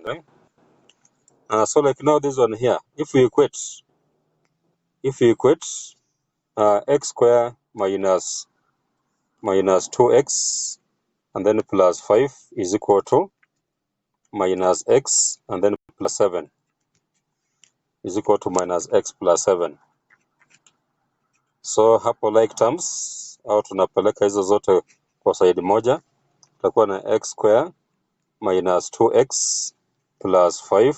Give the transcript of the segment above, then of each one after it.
right? So like now this one here, if we equate x square minus 2x and then plus 5 is equal to minus x and then plus 7 is equal to minus x plus 7. So hapo like terms au tunapeleka hizo zote kwa side moja, tutakuwa na x square minus 2x plus 5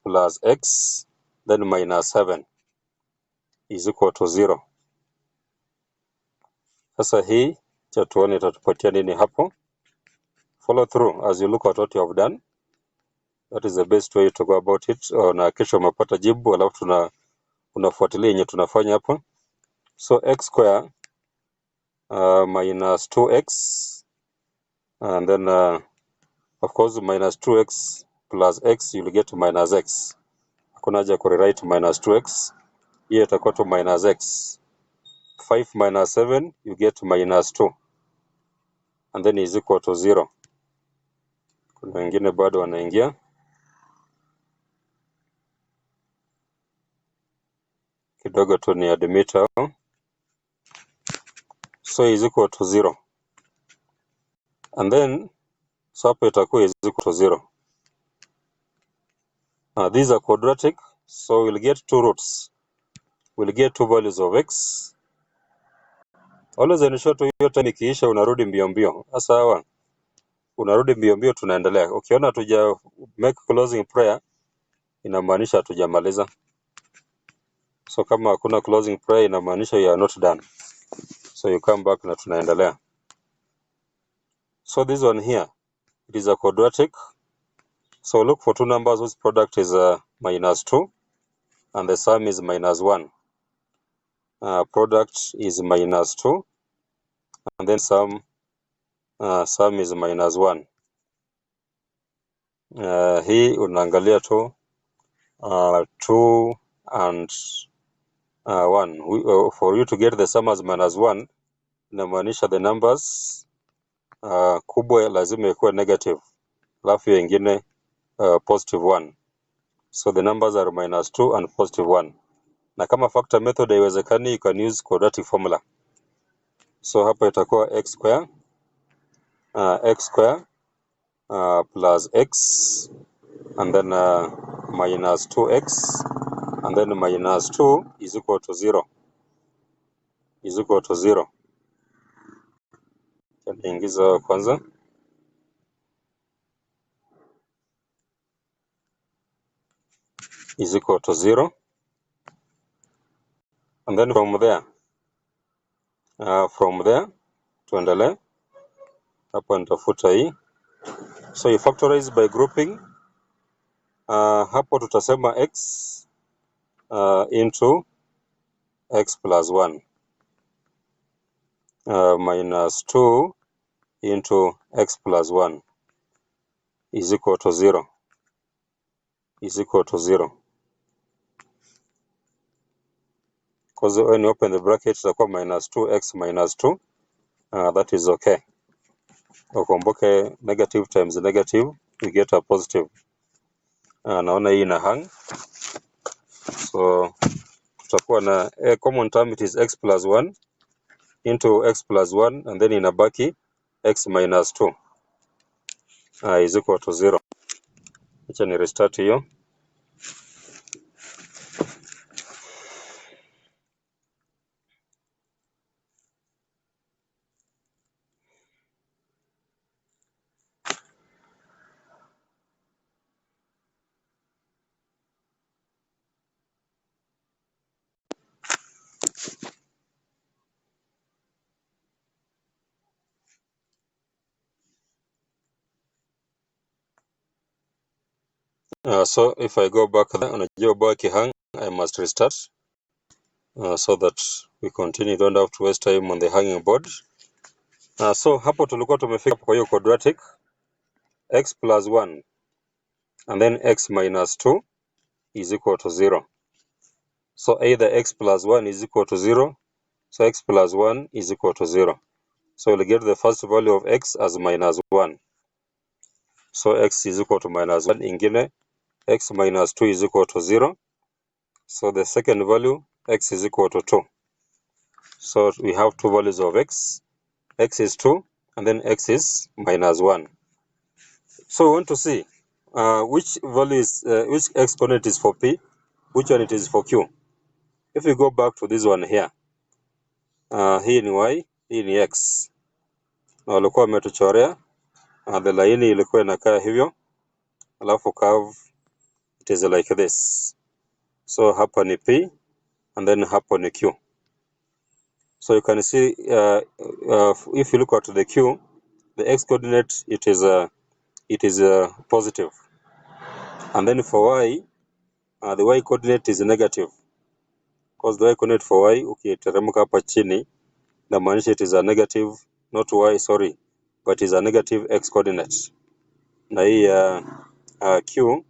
plus x then minus 7 is equal to 0. Sasa hii cha tuone itatupatia nini hapo. Follow through as you look at what you have done. That is the best way to go about it. Na kesho umepata jibu, alafu unafuatilia yenye tunafanya hapo. So x square minus 2x and then of course minus 2x plus x you'll get minus x. Hakuna haja ku rewrite minus 2x. Hiyo itakuwa tu minus x. 5 minus 7 you get minus 2 and then is equal to 0. Kuna wengine bado wanaingia. Kidogo tu ni admit hao. So is equal to 0. And then so hapo itakuwa is equal to 0. These are quadratic, so we'll get two roots. We'll get two values of x. Always ensure tu hiyo time ikiisha unarudi mbio mbio. Sasa hawa unarudi mbio mbio, tunaendelea. Ukiona tuja make closing prayer inamaanisha hatujamaliza. So kama hakuna closing prayer inamaanisha you are not done. So you come back na tunaendelea. So this one here, it is a quadratic. So look for two numbers whose product is minus 2 and the sum is minus 1. Product is minus 2 and then sum is minus 1. Hii unaangalia tu 2 and 1. For you to get the sum as minus 1 inamaanisha the numbers kubwa lazima ikuwe negative, alafu ingine positive 1. So the numbers are minus 2 and positive 1. Na kama factor method haiwezekani, you can use quadratic formula. So hapa itakuwa x square plus x and then minus 2x and then minus 2 is equal to 0. Is equal to 0. Ingiza kwanza. Is equal to 0. And then from there tuendelee. Hapa nitafuta hii. So you factorize by grouping. Hapo tutasema x into x plus 1 minus 2 into x plus 1 is equal to 0. Is equal to 0. Because when you open the bracket itakuwa minus 2x minus 2. That is okay. Ukumbuke negative times negative you get a positive. Naona hii ina hang. So tutakuwa na a common term, it is x plus 1 into x plus 1 and then inabaki x minus 2 is equal to 0. Acha ni restart hiyo. So if I go back there, unajua back hang, I must restart so that we continue, don't have to waste time on the hanging board. So hapo tulikuwa tumefika kwa hiyo quadratic x plus 1 and then x minus 2 is equal to 0. So either x plus 1 is equal to 0, so x plus 1 is equal to 0. So we'll get the first value of x as minus 1. So x is equal to minus 1, ingine x minus 2 is equal to 0. So the second value, x is equal to 2. So we have two values of x is 2, and then x is minus 1. So we want to see which value is, which exponent is for p, which one it is for q. If we go back to this one here, hii ni y, hii ni x, na walikuwa wametuchorea the laini ilikuwa inakaa hivyo, alafu curve it is like this. So hapa ni p, and then hapa ni q. So you can see if you look at the q, the x coordinate it is positive, and then for y the y coordinate is negative, because the y coordinate for y ukiteremka hapa chini na maanisha it is a negative, not y, sorry, but is a negative x coordinate, na hii q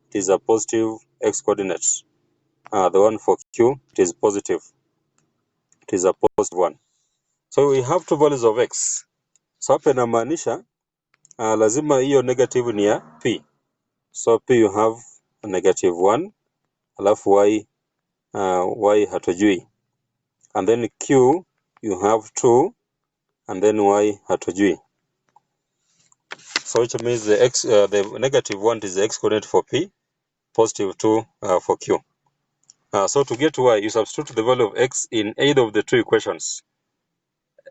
it is a positive x coordinate. The one for q it is positive, it is a positive one. So we have two values of x. So hapa inamaanisha lazima hiyo negative ni ya p. So p you have a negative 1, alafu y hatujui, and then q you have 2, and then y hatujui. So which means the negative 1 is the x coordinate for p, positive 2 for q. So to get y, you substitute the value of x in either of the two equations,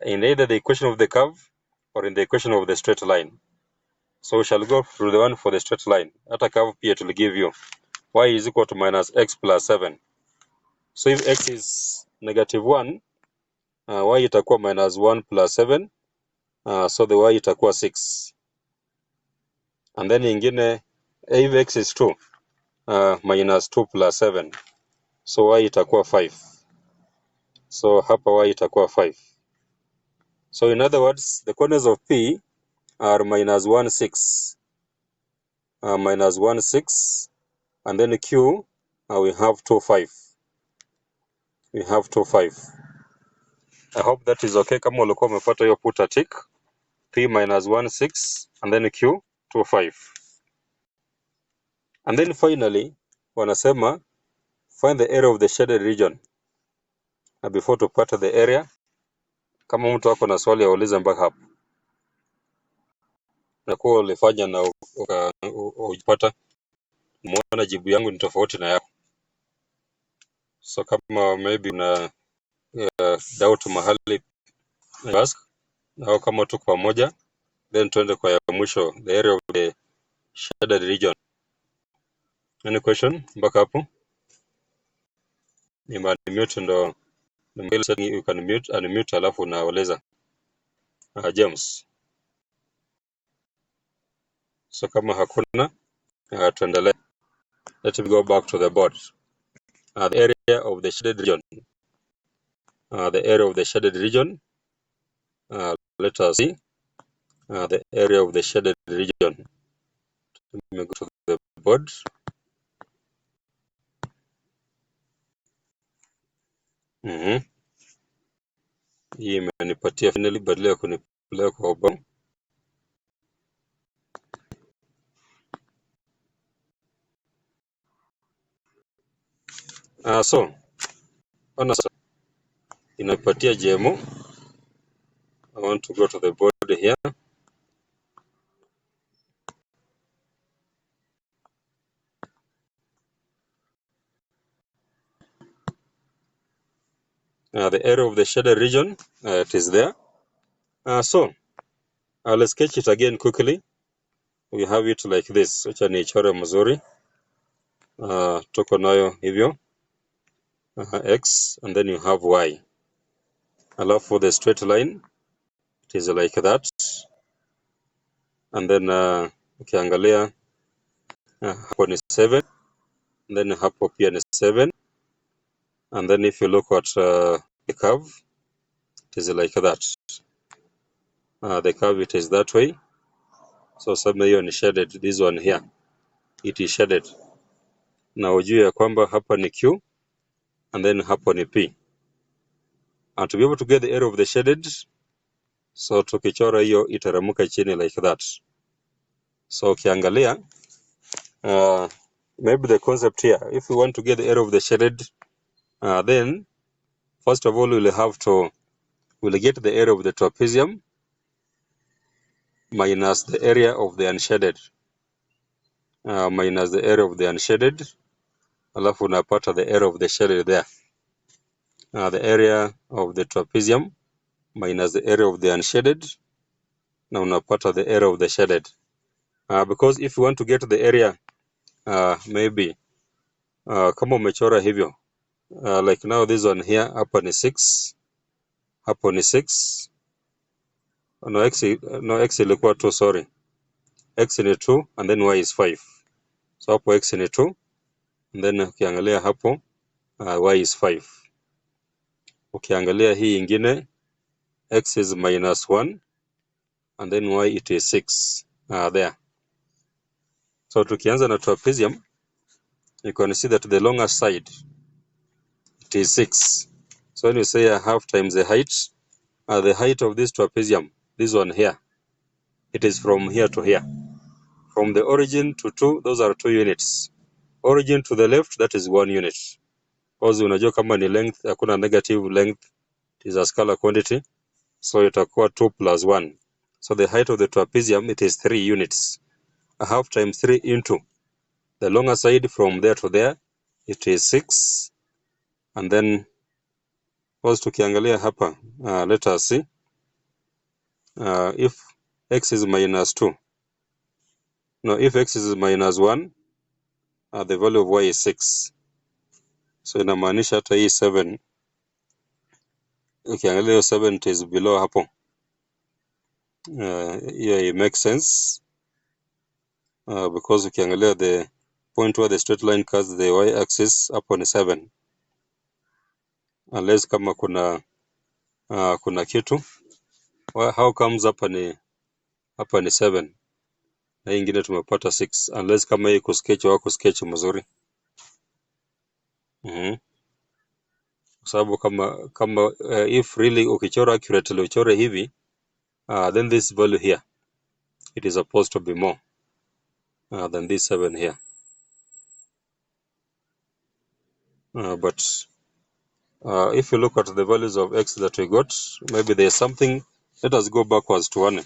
in either the equation of the curve or in the equation of the straight line. So we shall go through the one for the straight line. Hata curve pia will give you y is equal to minus x plus 7. So if x is negative 1, y itakuwa minus 1 plus 7, so the y itakuwa 6. And then ingine, if x is 2, minus 2 plus 7, so y itakuwa 5. So hapa y itakuwa 5. So in other words, the coordinates of p are minus 1, 6, minus 1, 6, and then q, we have 2, 5. We have 2, 5. I hope that is okay. Kama ulikuwa umepata hiyo, put a tick. P minus 1, 6, and then q 2, 5. And then finally, wanasema find the area of the shaded region. Na before tupata the area, kama mtu wako na swali aulize mpaka hapo. Na kuwa ulifanya na ujipata, muona jibu yangu ni tofauti na yako. So kama maybe una doubt mahali, ask. Na kama tuko pamoja, then tuende kwa ya mwisho, the area of the shaded region. Any question mpaka hapo? Ni mute ndo you can mute, unmute alafu unauliza. James. So kama hakuna, tuendelee. Let me go back to the board. The area of the shaded region. The area of the shaded region. Let us see. The area of the shaded region. Let me go to the board. Hii imenipatia finally badala ya kunipeleka kwa ubao. So ona sasa inapatia GMO. I want to go to the board here. The area of the shaded region, it is there. So I'll sketch it again quickly. We have it like this. Acha nichore mzuri. Tuko nayo hivyo. X, and then you have y. Alafu for the straight line, it is like that. And then ukiangalia hapo ni 7, and then hapo pia ni 7. And then if you look at the curve, it is like that. The curve it is that way. So some hiyo ni shaded, this one here, it is shaded. Na ujue ya kwamba hapa ni Q, and then hapo ni P. And to be able to get the area of the shaded, so tukichora hiyo itaramuka chini like that. So ukiangalia maybe the concept here, if we want to get the area of the shaded, then first of all we'll get the area of the trapezium minus the area of the unshaded, minus the area of the unshaded, alafu unapata the area of the shaded there. The area of the trapezium minus the area of the unshaded, na unapata the area of the shaded. Because if you want to get the area, maybe kama umechora hivyo, like now this one here, hapa ni 6, hapo ni 6, no x ilikuwa 2, sorry, x ni 2 and then y is 5. So hapo x ni 2 and then ukiangalia hapo y is 5. Ukiangalia hii ingine x is minus 1 and then y it is 6 there. So tukianza na trapezium, you can see that the longer side it is 6. So when you say a half times the height of this trapezium, this one here, it is from here to here. From the origin to 2, those are 2 units. Origin to the left, that is 1 unit. Because unajua kama ni length, hakuna negative length, it is a scalar quantity. So itakuwa 2 plus 1. So the height of the trapezium, it is 3 units. A half times 3 into the longer side from there to there, it is 6. And then, first tukiangalia hapa, let us see. If x is minus 2. No, if x is minus 1, the value of y is 6. So inamaanisha hata hii 7. Ukiangalia 7 it is below hapo. Yeah, it makes sense. Because ukiangalia the point where the straight line cuts the y-axis hapo ni 7. Unless kama kuna kitu. How comes hapa ni 7? Na ingine tumepata 6. Unless kama hii kusketch au kusketch mzuri. Sababu kama if really ukichora accurately uchore hivi, then this value here, it is supposed to be more than this 7 here. But if you look at the values of x that we got, maybe there's something. Let us go backwards to 1.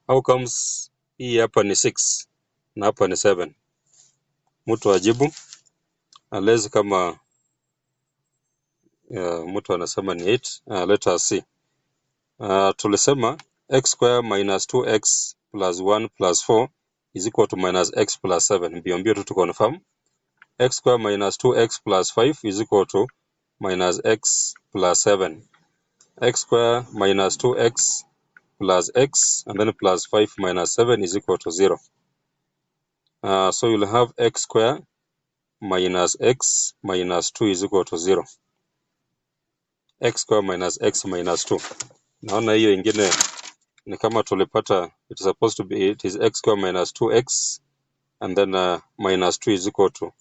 How comes hii hapa ni 6 na hapa ni 7? Mtu ajibu. Unless kama mtu anasema ni 8. Let us see. Tulisema x square minus 2x plus 1 plus 4 is equal to minus x plus 7. Mbio tu confirm. X square minus 2x plus 5 is equal to minus x plus 7. X square minus 2x plus x and then plus 5 minus 7 is equal to 0. So you'll have x square minus x minus 2 is equal to 0. X square minus x minus 2. Naona hiyo ingine ni kama tulipata, it is supposed to be, it is x square minus 2x and then minus 2 is equal to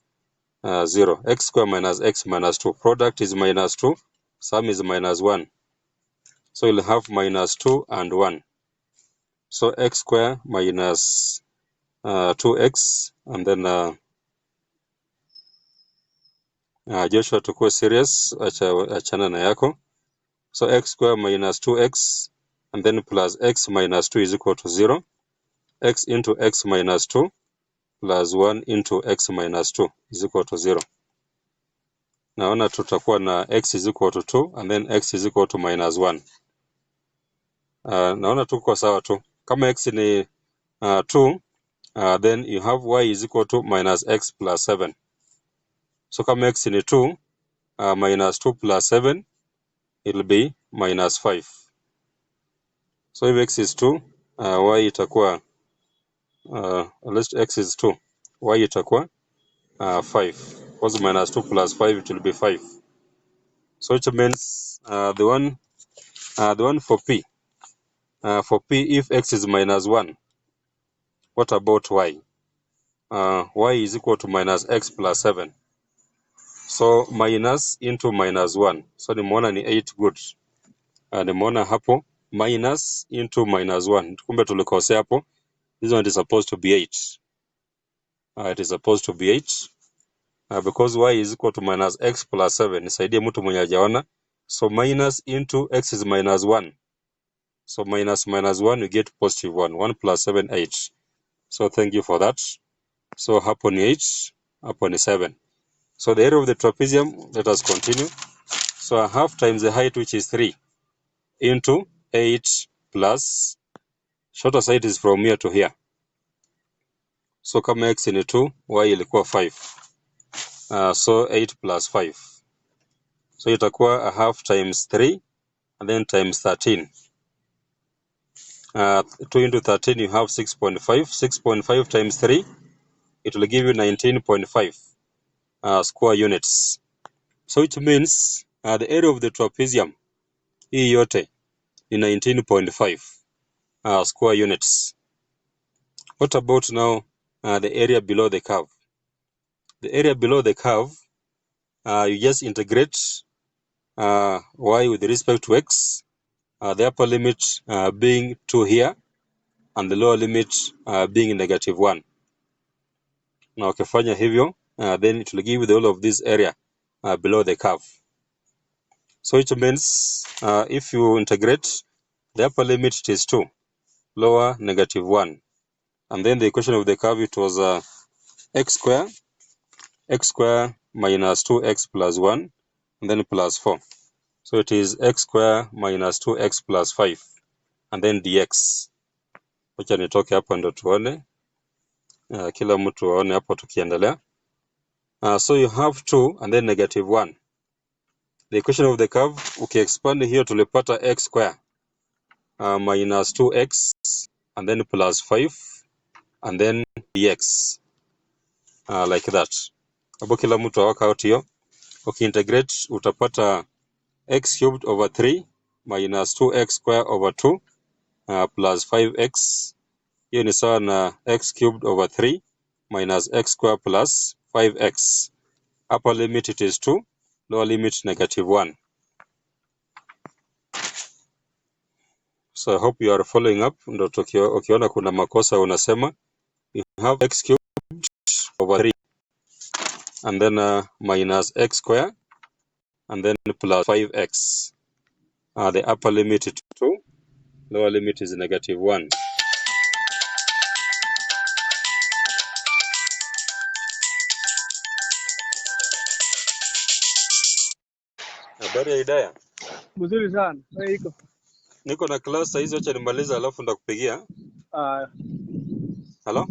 0. X square minus x minus 2. Product is minus 2. Sum is minus 1. So you'll have minus 2 and 1. So x square minus 2x and then Joshua tukue serious, achana na yako. So x square minus 2x and then plus x minus 2 is equal to 0. X into x minus 2 plus 1 into x minus 2 is equal to 0. Naona tutakuwa na x is equal to 2 and then x is equal to minus 1. Naona tuko sawa tu. Kama x ni 2, then you have y is equal to minus x plus 7. So kama x ni 2, minus 2 plus 7, it will be minus 5. So if x is 2, y itakuwa, unless x is 2, y itakuwa 5. Because minus 2 plus 5, it will be 5. So which means the one for p, if x is minus 1, what about y? Y is equal to minus x plus 7. So minus into minus 1. So nimeona ni 8 good. Nimeona hapo minus into minus 1. Kumbe tulikosea hapo. This one is supposed to be 8. It is supposed to be 8. Because y is equal to minus x plus 7. Nisaidie mtu mwenye hajaona. So minus into x is minus 1. So minus 1, you get positive 1. 1 plus 7, 8. So thank you for that. So hapo ni 8, hapo ni 7. So the area of the trapezium, let us continue. So a half times the height, which is 3, into 8 plus, shorter side is from here to here. So kama x ni 2, y ilikuwa 5. So 8 plus 5. So itakuwa a half times 3, and then times 13. 2 into 13, you have 6.5. 6.5 times 3, it will give you 19.5 square units. So it means the area of the trapezium, hii yote, ni 19.5 square units. What about now the area below the curve? The area below the curve, you just integrate y with respect to x, the upper limit being 2 here, and the lower limit being negative 1. Na ukifanya hivyo, then it will give you the whole of this area below the curve. So it means if you integrate, the upper limit it is 2, lower negative 1. And then the equation of the curve, it was x square minus 2x plus 1, and then plus 4. So it is x square minus 2x plus 5, and then dx. Wacha nitoke hapa ndo tuone, kila mtu aone hapo tukiendelea. So you have 2 and then negative 1. The equation of the curve, ukiexpand here tulipata x square minus 2x and then plus 5 and then dx, like that. Hapo kila mtu awaka out hiyo. Ukiintegrate utapata x cubed over 3 minus 2x square over 2 plus 5x. Hiyo ni sawa na x cubed over 3 minus x square plus 5x. Upper limit it is 2, lower limit negative 1. So I hope you are following up. Ndo ukiona kuna makosa unasema you have x cubed over 3 and then minus x square and then plus 5x. The upper limit is 2, lower limit is negative 1. Habari ya Hidaya? Mzuri sana. Wewe iko? Niko na class hizo, acha nimaliza alafu ndakupigia. Hello?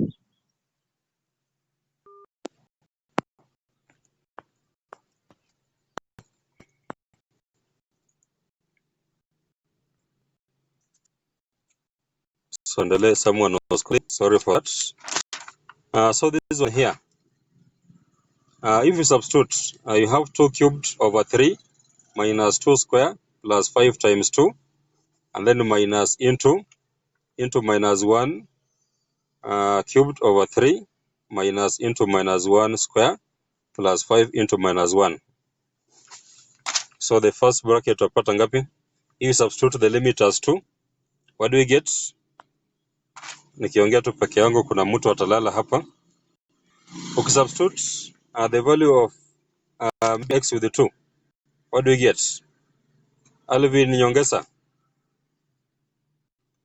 So endelee, someone was calling. Sorry for that. So this one here. If you substitute, you have 2 cubed over 3 minus 2 square plus 5 times 2 and then minus into minus 1 cubed over 3 minus into minus 1 square plus 5 into minus 1. So the first bracket utapata ngapi? If you substitute the limit as 2, what do we get? Nikiongea tu peke yangu kuna mtu atalala hapa. Ukisubstitute the value of x with the 2, what do we get? Alvin nyongeza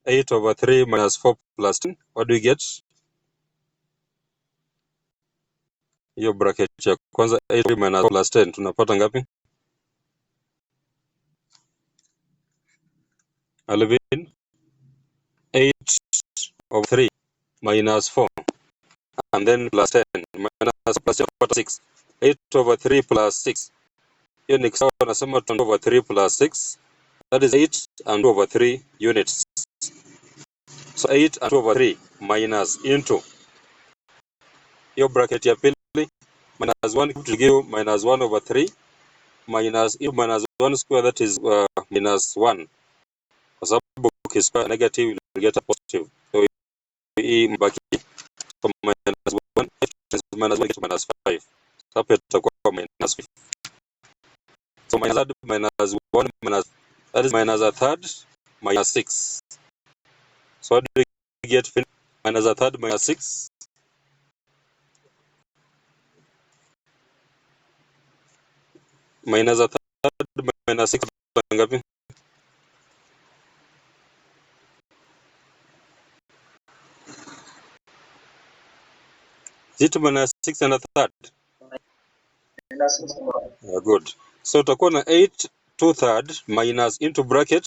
8 over 3 minus 4 plus 10, what do we get? Hiyo bracket ya kwanza 8 minus 4 plus 10 tunapata ngapi? Alvin 8 over 3 minus 4 and then plus 10 minus plus 6. 8 over 3 plus 6. Hiyo ni sawa, nasema 2 over 3 plus 6. That is 8 and 2 over 3 units. So 8 and 2 over 3 minus into hiyo bracket ya pili minus 1 to give you minus 1 over 3 minus minus 1 square, that is minus 1. Kwa sababu ukisquare negative you will get a positive. So hii mbaki minus 1 minus 1 minus 5. So hapo itakuwa minus 5. So minus 1 minus that is minus a third minus 6. So what do we get? minus a third minus 6. Minus a third minus 6 ngapi? Is it minus 6 and a third? Good. So utakuwa na 8 2/3 minus into bracket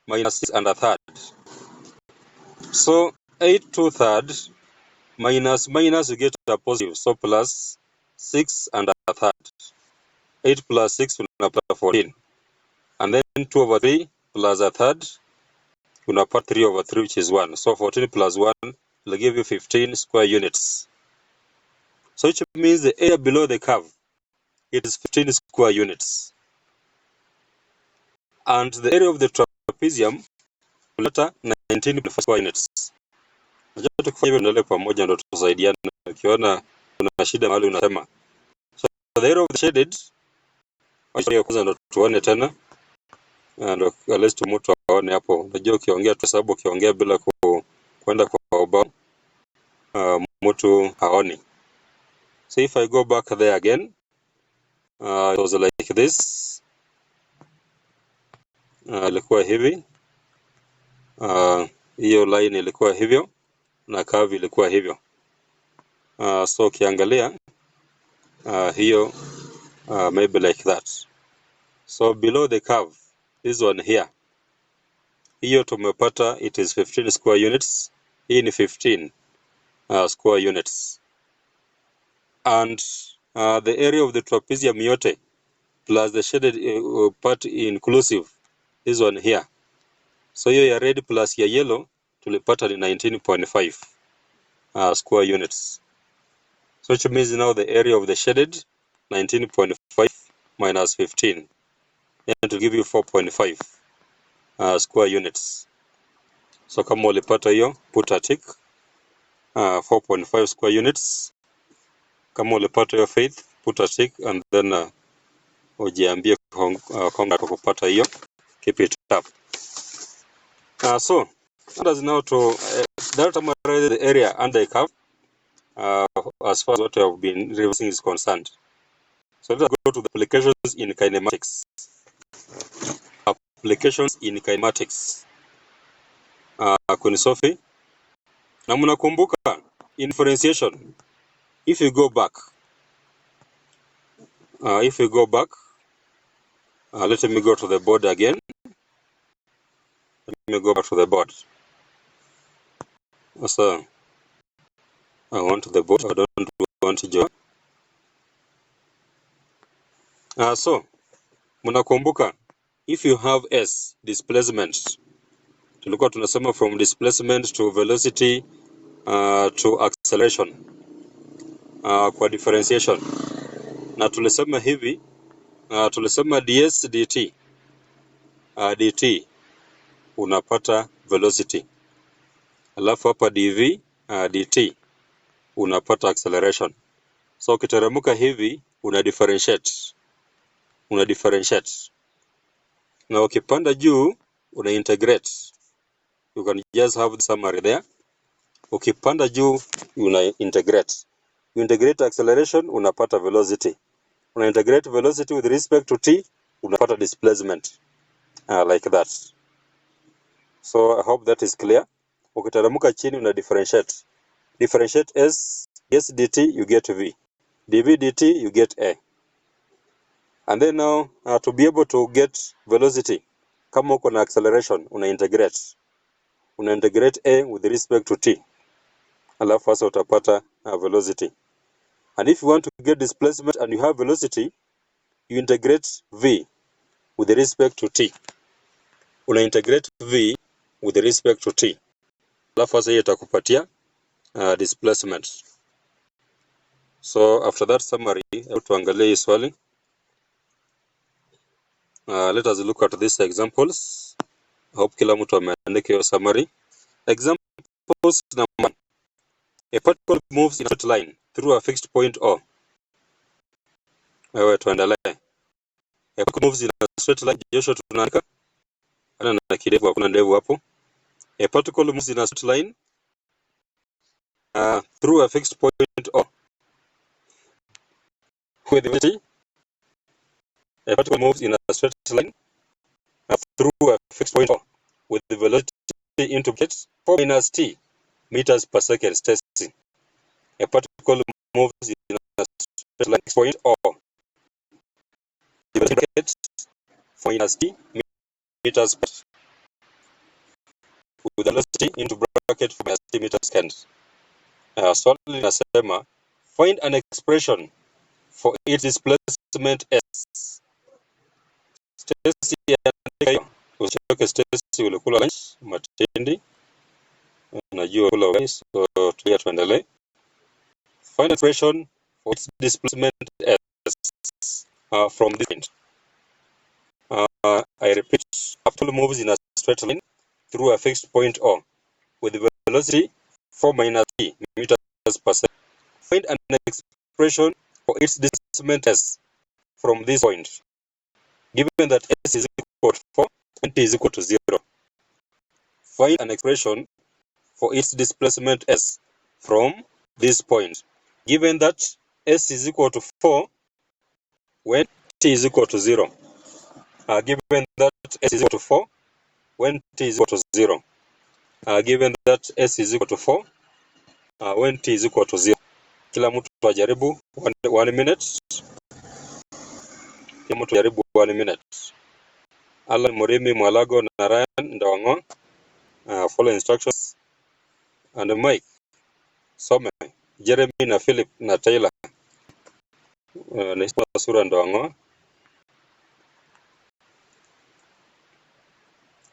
minus 6 and a third. So 8 2/3 minus minus, you get a positive, so plus 6 and a third. 8 plus 6 unapata 14, and then 2 over 3 plus a third unapata 3 over 3, which is 1. So 14 plus 1 will give you 15 square units. So which means the area below the curve, it is 15 square units, and the area of the trapezium kuleta 19 square units. Najua tukifanya hivyo tunaelewa pamoja, ndio tusaidiane. Ukiona kuna shida mahali unasema. So the area of the shaded, ya kwanza ndio tuone tena, ndio let's to mtu aone hapo. Unajua ukiongea tu, sababu ukiongea bila kwenda kwa ubao mtu haoni. So if I go back there again, it was like this. Ilikuwa hivi, hiyo line ilikuwa hivyo na curve ilikuwa hivyo. So ukiangalia hiyo maybe like that. So below the curve, this one here, hiyo tumepata it is 15 square units. Hii ni 15 square units, and the area of the trapezium yote plus the shaded part inclusive, this one here. So hiyo ya red plus ya yellow tulipata ni 19.5 square units. So which means now the area of the shaded 19.5 minus 15, and to give you 4.5 square units. So kama ulipata hiyo, put a tick. 4.5 square units. Kama ulipata hiyo Faith, put a tick, and then ujiambie konga kupata hiyo. Keep it up. So that is now to that the area under the curve as far as what I have been reversing is concerned. So let's go to the applications in kinematics. Applications in kinematics. Kuni Sophie, na mnakumbuka in differentiation, if you go back, let me go to the board again. Let me go back to the board. So I want the board. I don't want to join. So mnakumbuka, if you have S displacement, tulikuwa tunasema from displacement to velocity to acceleration kwa differentiation, na tulisema hivi, tulisema ds dt dt unapata velocity, alafu hapa dv dt unapata acceleration. So ukiteremka hivi una differentiate, na ukipanda juu una integrate. You can just have the summary there. Ukipanda juu una integrate. You integrate acceleration, unapata velocity. Una integrate velocity with respect to t, unapata displacement. Like that. So I hope that is clear. Ukiteremka chini una differentiate. Differentiate s dt, you get v. dv dt, you get a. And then now to be able to get velocity, kama uko na acceleration, una integrate a with respect to t, alafu sasa utapata velocity. And if you want to get displacement and you have velocity, you integrate v with respect to t. Una integrate v with respect to t, alafu sasa hiyo itakupatia displacement. So after that summary, tuangalie hii swali. Let us look at these examples. I hope kila mtu ameandika hiyo summary. Examples number 1. A particle moves in a straight line through a fixed point O. Wewe tuendelee. A particle moves in a straight line. Joshua tunaandika. Ana na kidevu, hakuna ndevu hapo. A particle moves in a straight line through a fixed point O with the velocity, a particle moves in a straight line through a fixed point O with the velocity into brackets 4 minus t meters per second stationary. A particle moves in a straight line point O. The velocity 4 minus t meters per second with the velocity into bracket 4 minus t meters per second. Swali linasema find an expression for its displacement s. Stacy andika usichoke Stacy, ulikula lunch matindi, najua kula ugali, so tuendelee. Find an expression for its displacement s from this point. I repeat, a particle moves in a straight line through a fixed point O with the velocity 4 minus t meters per second. Find an expression for its displacement s from this point, given that s is equal to 4 and t is equal to 0. Find an expression for its displacement s from this point, given that s is equal to 4 when t is equal to 0. Given that s is equal to 4 when t is equal to 0. Given that s is equal to 4 when t is equal to 0. Kila mtu ajaribu 1 minute. Kila mtu ajaribu 1 minute. Alan Murimi Mwalago na Ryan Ndawango, follow instructions. And Mike Some, Jeremy na Philip na Taylor, naitwa Sura Ndawango.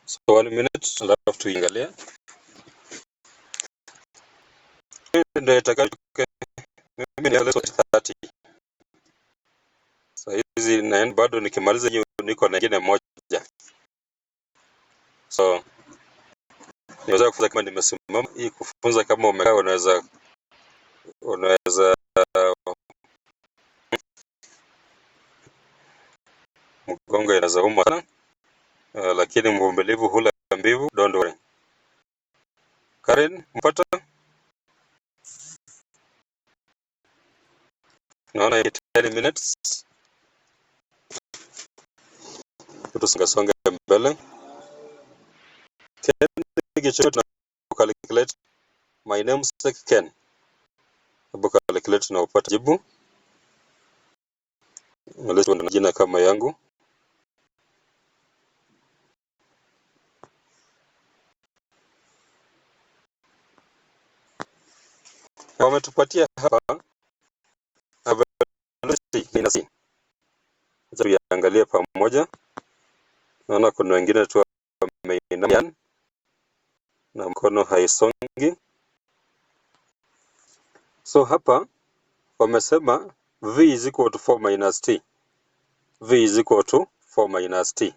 So 1 minute alafu tuingalia ndio itakayoke. Mimi ni lesson 30. Sasa hizi naenda bado, nikimaliza hiyo niko na nyingine moja. So niweza kufunza kama nimesimama, hii kufunza kama umekaa unaweza mgongo inaweza uma sana, lakini mvumilivu hula mbivu, don't worry. Karen, mpata? Naona 10 minutes. Tusonga mbele. Calculate my namesake Ken. Hebu calculate na upate jibu. Let's na jina kama yangu. Wametupatia hapa velocity inasi. Sasa tuangalie pamoja. Naona kuna wengine tu wameinama na mkono haisongi. So hapa wamesema v is equal to 4 minus t. V is equal to 4 minus t.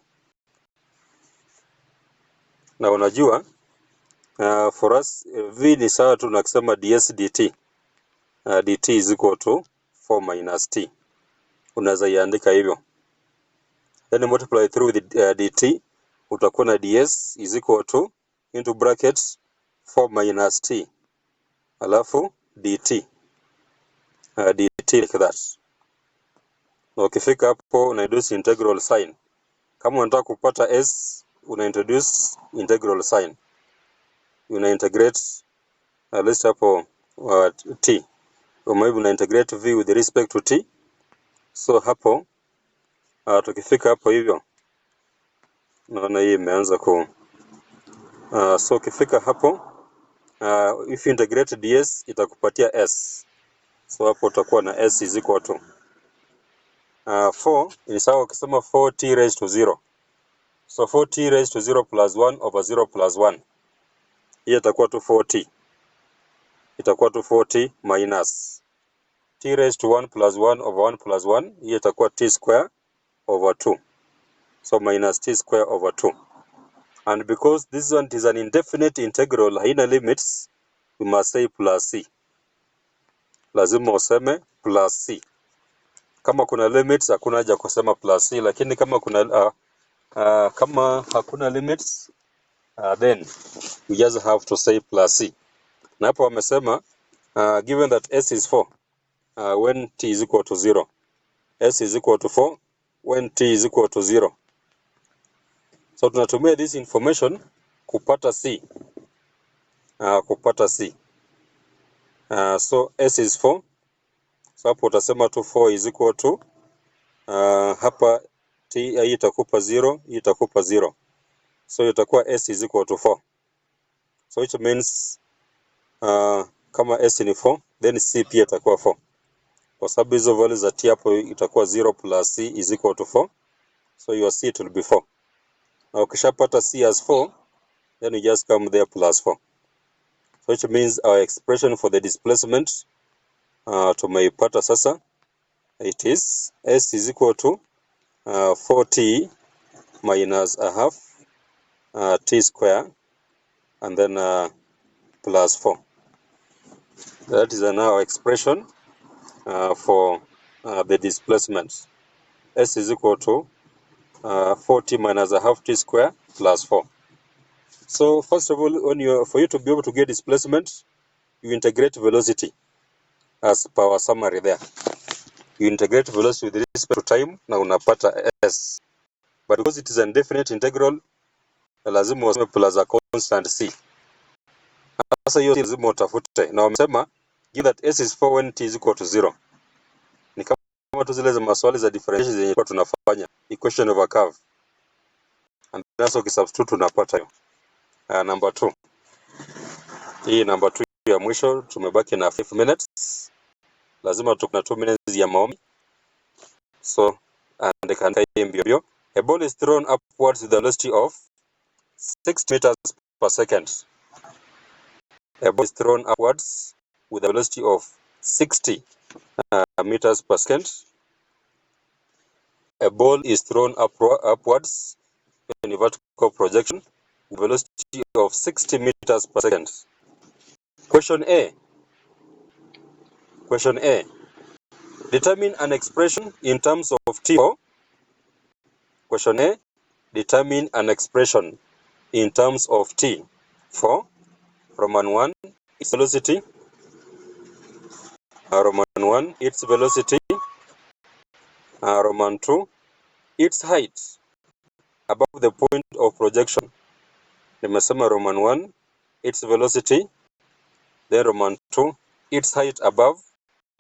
Na unajua for us v ni sawa tu na kusema ds dt. Dt is equal to 4 minus t. Unaweza iandika hivyo. Then multiply through the dt, utakuwa na ds is equal to into brackets 4 minus t. Alafu dt. Dt like that. Na ukifika hapo una introduce integral sign. Kama unataka kupata s, una introduce integral sign. Una integrate list hapo t. Maybe una integrate v with respect to t. So hapo tukifika hapo hivyo, naona hii imeanza ku so ukifika hapo if you integrate ds itakupatia s. So hapo utakuwa na s is equal to 4 ni sawa ukisema 4t raised to 0. So 4t raised to 0 plus 1 over 0 plus 1. Hii itakuwa tu 4t. Itakuwa tu 4t minus t raised to 1 plus 1 over 1 plus 1. Hii itakuwa t square over 2. So minus t square over 2. And because this one is an indefinite integral, haina limits, we must say plus c. Lazima useme plus c. Kama kuna limits hakuna haja kusema plus c, lakini kama kuna kama hakuna limits then we just have to say plus c. Na hapo wamesema given that s is 4 when t is equal to 0, s is equal to 4 when t is equal to 0. So tunatumia this information kupata c, so s is 4, so hapo utasema tu 4 is equal to hapa t hii itakupa 0, hii itakupa 0, so itakuwa s is equal to 4, so which means kama s ni 4 then c pia itakuwa 4, kwa sababu hizo values za t hapo itakuwa 0 plus c is equal to 4, so your c it will be 4. Na ukishapata c as 4, then you just come there plus 4, so which means our expression for the displacement tumeipata sasa. It is s is equal to 4t minus a half t square and then plus 4. That is now expression for the displacement. S is equal to 4t minus a half t square plus 4. So first of all, for you to be able to get displacement, you integrate velocity as per our summary there. You integrate velocity with respect to time na unapata s. But because it is an indefinite integral, lazima useme plus a constant c. Sasa hiyo lazima utafute. Na wamesema give that s is 4 when t is equal to 0. Ni kama tu zile za maswali za differentiation zenye tunafanya equation of a curve. And that's ukisubstitute unapata hiyo. Number 2. Hii number 2 ya mwisho tumebaki na 5 minutes. Lazima tukuna 2 minutes ya maombi. So andika mbio. A ball is thrown upwards with a velocity of 60 meters per second. A ball is thrown upwards with a velocity of 60 meters per second. A ball is thrown upwards in a vertical projection with a velocity of 60 meters per second. Question A. Determine an expression in terms of t. Question A. Determine an expression in terms of t for Roman 1, its velocity. Roman 1, its velocity. Roman 2, its height above the point of projection. Nimesema Roman 1, its velocity. Then Roman 2, its height above